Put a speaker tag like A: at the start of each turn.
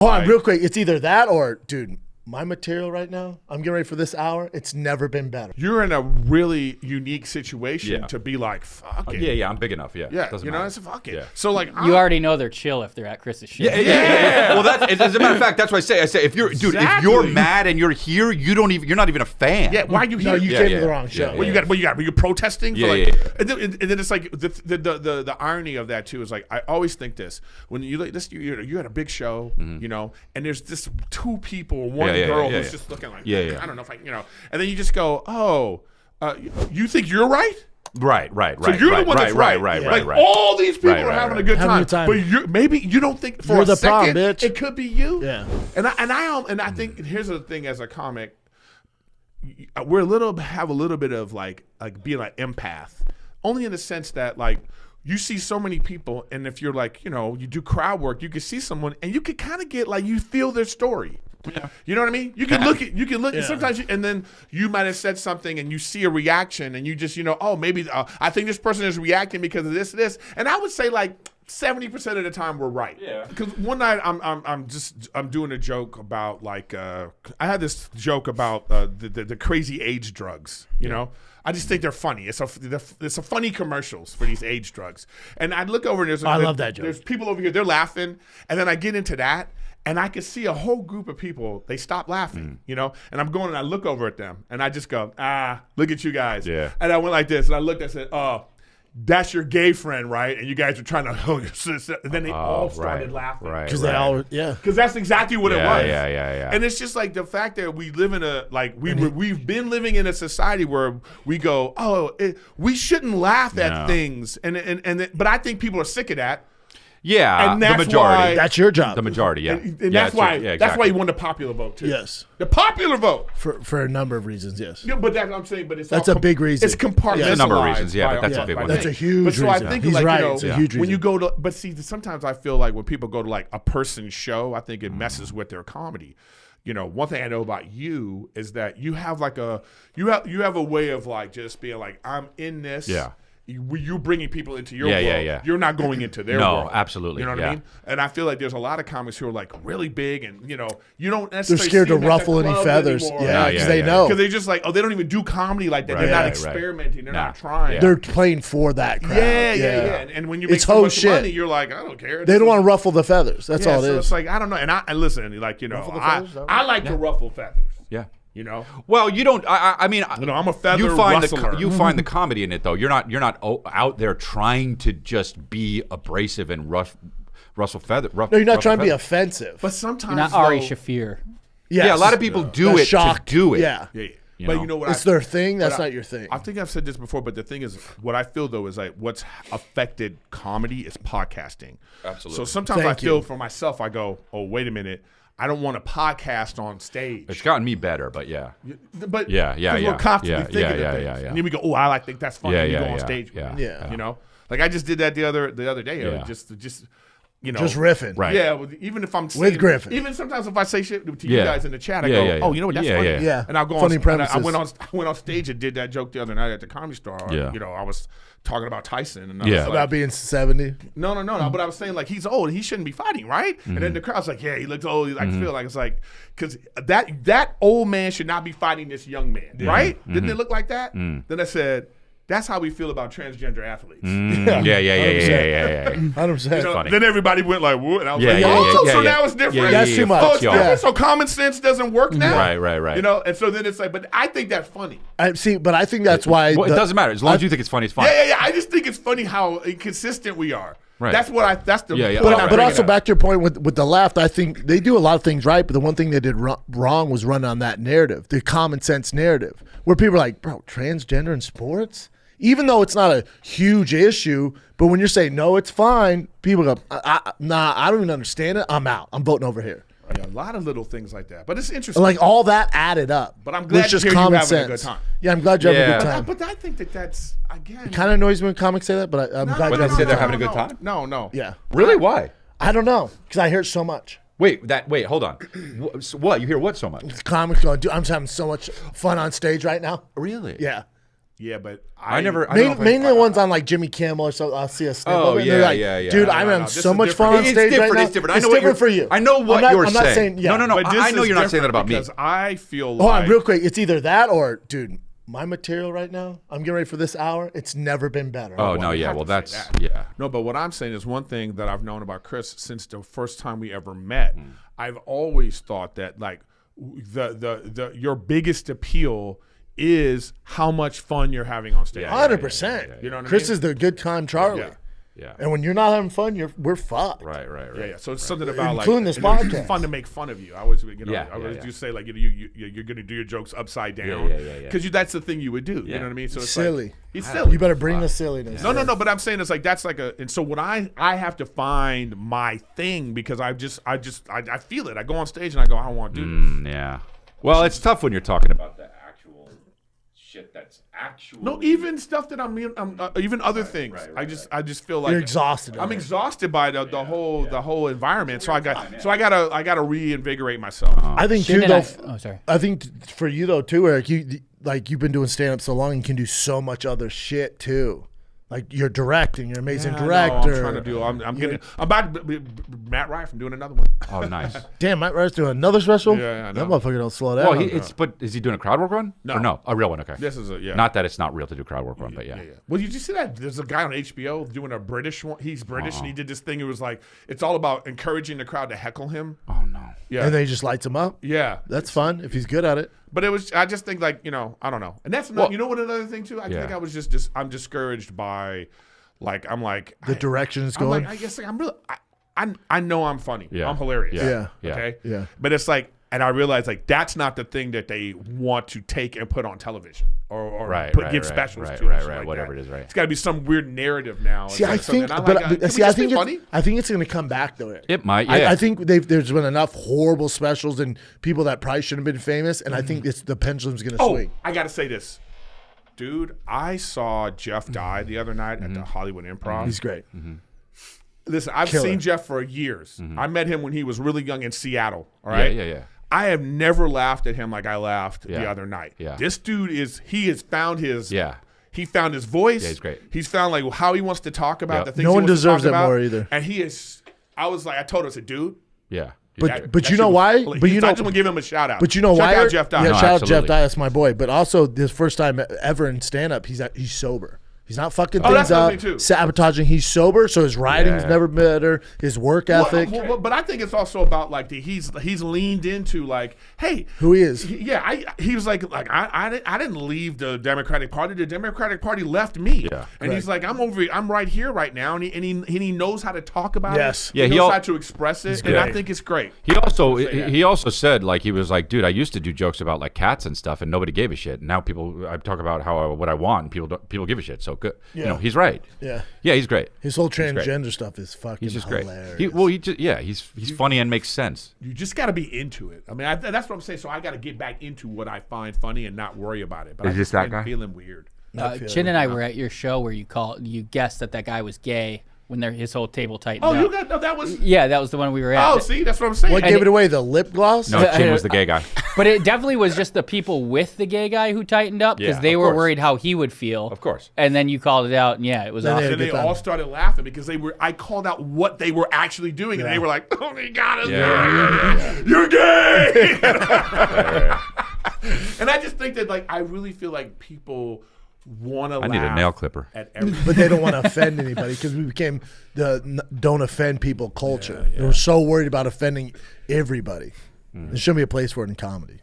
A: Hold on, real quick. It's either that or, dude, my material right now, I'm getting ready for this hour. It's never been better.
B: You're in a really unique situation to be like, fuck it.
C: Yeah, I'm big enough. Yeah,
B: you know, it's fuck it.
C: Yeah.
B: So like,
D: you already know they're chill if they're at Chris's show.
C: Yeah. Well, that's as a matter of fact, that's what I say. If you're, dude, if you're mad and you're here, you're not even a fan.
B: Yeah, why are you here?
A: No, you came to the wrong show.
B: What you got? Were you protesting? For And then it's like the irony of that too is like I always think this when you like this you're at a big show, you know, and there's this two people, one girl who's just looking like, I don't know if I, you know, and then you just go, oh, you think you're right?
C: Right.
B: So you're the one that's right. Like all these people are having a good time, but maybe you don't think for a second it could be you.
A: Yeah.
B: And I think here's the thing as a comic, we're have a little bit of like being an empath, only in the sense that like you see so many people, and if you're like, you know, you do crowd work, you can see someone and you can kind of get like you feel their story. Yeah. You know what I mean? You can look at sometimes and then you might have said something and you see a reaction and you just, you know, oh, maybe I think this person is reacting because of this. And I would say like 70% of the time we're right. Yeah. Because one night I'm doing a joke about like I had this joke about the crazy age drugs, you know? I just think they're funny. It's a funny commercials for these age drugs. And I look over and I love that joke. There's people over here, they're laughing, and then I get into that. And I could see a whole group of people, they stop laughing, you know? And I'm going and I look over at them and I just go, look at you guys. Yeah. And I went like this and I looked and I said, oh, that's your gay friend, right? And you guys were trying to hug your and then they all started laughing.
A: Because they all,
B: because that's exactly what it was.
C: Yeah.
B: And it's just like the fact that we live in a, like, we've been living in a society where we go, we shouldn't laugh at things. But I think people are sick of that.
C: Yeah,
B: and that's
C: the majority.
A: Why, that's your job.
C: The majority, yeah.
B: And that's why that's why you won the popular vote too.
A: Yes.
B: The popular vote.
A: For a number of reasons, yes.
B: Yeah, but that's what I'm saying, but
A: that's a big reason.
B: It's compartmentalized.
C: There's a number of reasons, but that's a big one.
A: That's a huge reason.
B: So I think
A: he's
B: like,
A: right.
B: You know,
A: it's a huge reason.
B: when you go to, but see, sometimes I feel like when people go to like a person's show, I think it messes with their comedy. You know, one thing I know about you is that you have like you have a way of like just being like, I'm in this. Yeah. You're bringing people into your world. Yeah. You're not going into their world.
C: No, absolutely.
B: You know what I mean? And I feel like there's a lot of comics who are like really big and, you know, you don't necessarily
A: they're scared to ruffle any feathers.
B: Anymore.
A: Yeah, because they know.
B: Because they're just like, they don't even do comedy like that. They're not experimenting. They're not trying.
A: Yeah. They're playing for that crowd.
B: Yeah. And when you make so much money, you're like, I don't care.
A: They don't want to ruffle the feathers. That's all it is.
B: So it's like, I don't know. And listen, like, you know, I like to ruffle feathers.
C: Yeah.
B: You know,
C: well, you don't. I mean,
B: you know, I'm a feather
C: rustler. You find the comedy in it, though. You're not out there trying to just be abrasive and rustle feather.
A: No, you're not trying to be offensive.
B: But sometimes
D: you're not Ari Shaffir.
A: Yes.
C: Yeah, a lot of people do it to do it.
A: Yeah.
B: But you know what?
A: It's their thing. That's not your thing.
B: I think I've said this before, but the thing is, what I feel though is like what's affected comedy is podcasting.
C: Absolutely.
B: So sometimes I feel for myself, I go, oh, wait a minute. I don't want to podcast on stage.
C: It's gotten me better, but yeah.
B: But we're constantly thinking of things. And then we go, oh, I think that's funny. You go on stage. You know, like I just did that the other day. Just you know,
A: just riffing.
C: Right.
B: Yeah. Even if I'm
A: with Griffin.
B: Even sometimes if I say shit to you guys in the chat, I go, oh, you know what? That's funny.
A: Yeah.
B: And I'll go
A: funny
B: on.
A: Premises.
B: I went on stage and did that joke the other night at the Comedy Store. You know, I was talking about Tyson and I was like,
A: about being 70.
B: No. But I was saying like he's old. He shouldn't be fighting, right? And then the crowd's like, yeah, he looks old. I feel like it's like because that old man should not be fighting this young man, right? Didn't it look like that? Then I said, that's how we feel about transgender athletes.
C: Yeah.
A: 100%.
B: You know, then everybody went like, what? And I was like, so now it's different.
A: That's too much.
B: Oh, it's different. So common sense doesn't work now.
C: Right.
B: You know, and so then it's like, but I think that's funny.
A: But I think that's why.
C: Well, it doesn't matter. As long as you think it's funny, it's fine.
B: Yeah. I just think it's funny how inconsistent we are. Right. That's the point.
A: But also back to your point with the left, I think they do a lot of things right, but the one thing they did wrong was run on that narrative, the common sense narrative, where people are like, bro, transgender in sports? Even though it's not a huge issue, but when you're saying, no, it's fine, people go, nah, I don't even understand it. I'm out. I'm voting over here.
B: Yeah, a lot of little things like that. But it's interesting.
A: Like all that added up.
B: But I'm glad to hear you having a good time.
A: Yeah, I'm glad you're having a good time.
B: But I think that's, again.
A: It kind of annoys me when comics say that, but I'm glad you're having a good time.
C: When they say they're having a good time?
B: No.
C: Yeah. Really? Why?
A: I don't know, because I hear it so much.
C: Wait, hold on. What? You hear what so much?
A: Comics going, dude, I'm just having so much fun on stage right now.
C: Really?
A: Yeah.
B: Yeah, but
C: I never. I don't know if I-
A: Mainly the ones on like Jimmy Kimmel or so. I'll see a snip.
C: Oh,
A: of it, and they're
C: yeah,
A: like,
C: yeah.
A: Dude,
C: No,
A: I'm
B: no,
A: having
B: this
A: so
B: is
A: much fun on
B: different.
A: stage
C: different.
A: right now.
C: It's different. I
A: It's
C: know what
A: different for
C: you're-
A: you.
C: I know what
A: I'm
C: you're
A: not
C: saying.
A: saying. Yeah.
C: No.
B: But this
C: I know
B: is
C: you're not saying that
B: different
C: about me.
B: because I feel
A: Hold
B: like
A: on, real quick. It's either that or, dude, my material right now, I'm getting ready for this hour. It's never been better.
C: Oh no,
B: you
C: yeah.
B: have
C: Well,
B: to say
C: that's
B: that.
C: yeah.
B: No, but what I'm saying is one thing that I've known about Chris since the first time we ever met. I've always thought that like the your biggest appeal is how much fun you're having on stage.
A: 100%.
B: You know what I
A: Chris
B: mean?
A: is the good time Charlie.
B: Yeah.
C: Yeah.
A: And when you're not having fun, we're fucked.
C: Right.
B: Yeah. So it's something about like
A: Including this
B: it's
A: podcast.
B: fun to make fun of you. I always,
C: Yeah,
B: I always
C: yeah.
B: do say like you're gonna do your jokes upside down.
C: Yeah.
B: Because that's the thing you would do. You
C: Yeah.
B: know what I mean? So it's
A: Silly.
B: Like, he's silly.
A: You better bring the silliness.
B: No. But I'm saying it's like that's like a. And so when I have to find my thing because I feel it. I go on stage and I go, I want to do this.
C: Yeah. Well, it's tough when you're talking about the actual shit that's actually.
B: No, even stuff that I'm even other things. I just feel like
A: You're exhausted.
B: I'm
A: already.
B: exhausted by the whole environment. So I gotta reinvigorate myself.
A: I think
D: Shin
A: too
D: and
A: though.
D: oh, sorry.
A: I think for you though too, Eric. You've been doing stand up so long, you can do so much other shit too. Like you're directing, you're an amazing
B: Yeah, I know,
A: director.
B: I'm trying to do. I'm about to Matt Rife. I'm doing another one.
C: Oh, nice.
A: Damn, Matt Rice doing another special.
B: Yeah, I
A: that
B: know.
A: motherfucker don't slow down.
C: Well, but is he doing a crowd work run?
B: No.
C: Or no, a real one. Okay.
B: This is a
C: Not that it's not real to do crowd work run, but yeah.
B: Well, did you see that? There's a guy on HBO doing a British one. He's British, and he did this thing. It was like it's all about encouraging the crowd to heckle him.
C: Oh no.
B: Yeah,
A: and then he just lights him up.
B: yeah.
A: That's fun if he's good at it.
B: But it was. I just think like I don't know. And that's not. You know what? Another thing too. I think I was just. I'm discouraged by. Like I'm like
A: The direction is
B: I'm
A: going.
B: like I guess like, I'm really I know I'm funny.
C: Yeah.
B: I'm hilarious.
A: Yeah.
B: Okay.
A: Yeah.
B: But it's like, and I realize like that's not the thing that they want to take and put on television or give specials to. or something like
C: whatever
B: that.
C: it is, right.
B: It's got to be some weird narrative now.
A: See, I
B: So
A: think,
B: then I'm
A: but
B: like, can we
A: see, I
B: just be
A: think
B: funny.
A: I think it's going to come back though. Eric.
C: It might. Yeah.
A: I think there's been enough horrible specials and people that probably shouldn't have been famous, and I think the pendulum's going to
B: Oh,
A: swing.
B: I got to say this. Dude, I saw Jeff die the other night at the Hollywood Improv.
A: He's great.
B: Listen, I've
A: Killer.
B: seen Jeff for years. I met him when he was really young in Seattle. All right.
C: Yeah.
B: I have never laughed at him like I laughed the
C: Yeah.
B: other night.
C: Yeah.
B: This dude he has found his
C: Yeah.
B: He found his voice.
C: Yeah, he's great.
B: He's found like how he wants to talk about
C: Yep.
B: the things.
A: No
B: he
A: one
B: wants to
A: deserves
B: talk
A: it
B: about.
A: more either.
B: And he is. I was like, I told him, I said, dude.
C: Yeah.
A: But you know why? But you know,
B: I just want to give him a shout out.
A: but you know
B: Check
A: why?
B: out Jeff Dye.
A: Yeah,
C: No,
A: shout out Jeff
C: absolutely.
A: Dye. That's my boy. But also, this first time ever in stand up, he's sober. He's not fucking
B: Oh,
A: things
B: that's another
A: up,
B: thing, too.
A: sabotaging. He's sober, so his writing's
C: Yeah.
A: never better. His work ethic,
B: But I think it's also about like he's leaned into like, hey,
A: who he is.
B: He was like I didn't leave the Democratic Party. The Democratic Party left me.
C: Yeah.
B: And he's like, I'm right here right now, and he knows how to talk about
A: Yes.
B: it.
C: Yeah,
B: he
C: he
B: knows
C: al-
B: how to express it, and I
C: great.
B: think it's great.
C: He also said like he was like, dude, I used to do jokes about like cats and stuff, and nobody gave a shit. And now I talk about what I want, and people give a shit. So good.
A: Yeah.
C: You know, he's right.
A: Yeah,
C: Yeah, he's great.
A: his whole
C: great.
A: transgender stuff is fucking
C: He's just
A: hilarious.
C: great. He's funny and makes sense.
B: You just got to be into it. I mean, that's what I'm saying. So I got to get back into what I find funny and not worry about it. But
C: Is
B: I
C: this
B: just
C: that
B: been
C: guy?
B: feeling weird.
D: Chin and I were at your show where you guessed that guy was gay when his whole table tightened
B: Oh,
D: up.
B: that was.
D: Yeah, that was the one we were at.
B: Oh, see, that's what I'm saying.
A: What
D: And
A: gave
D: it-
A: it away? The lip gloss?
C: No, Chin was the gay guy.
D: But it definitely was just the people with the gay guy who tightened up because
C: Yeah,
D: they
C: of
D: were
C: course.
D: worried how he would feel.
C: Of course.
D: And then you called it out, and yeah, it was
A: Then
D: awesome.
A: they-
B: And they
A: Good time.
B: all started laughing because I called out what they were actually doing, and they were like, "Oh my God, you're gay!" And I just think that, like, I really feel like people want to laugh.
C: I need a nail clipper.
B: At everything.
A: But they don't want to offend anybody because we became the don't offend people culture. We're so worried about offending everybody. There shouldn't be a place for it in comedy.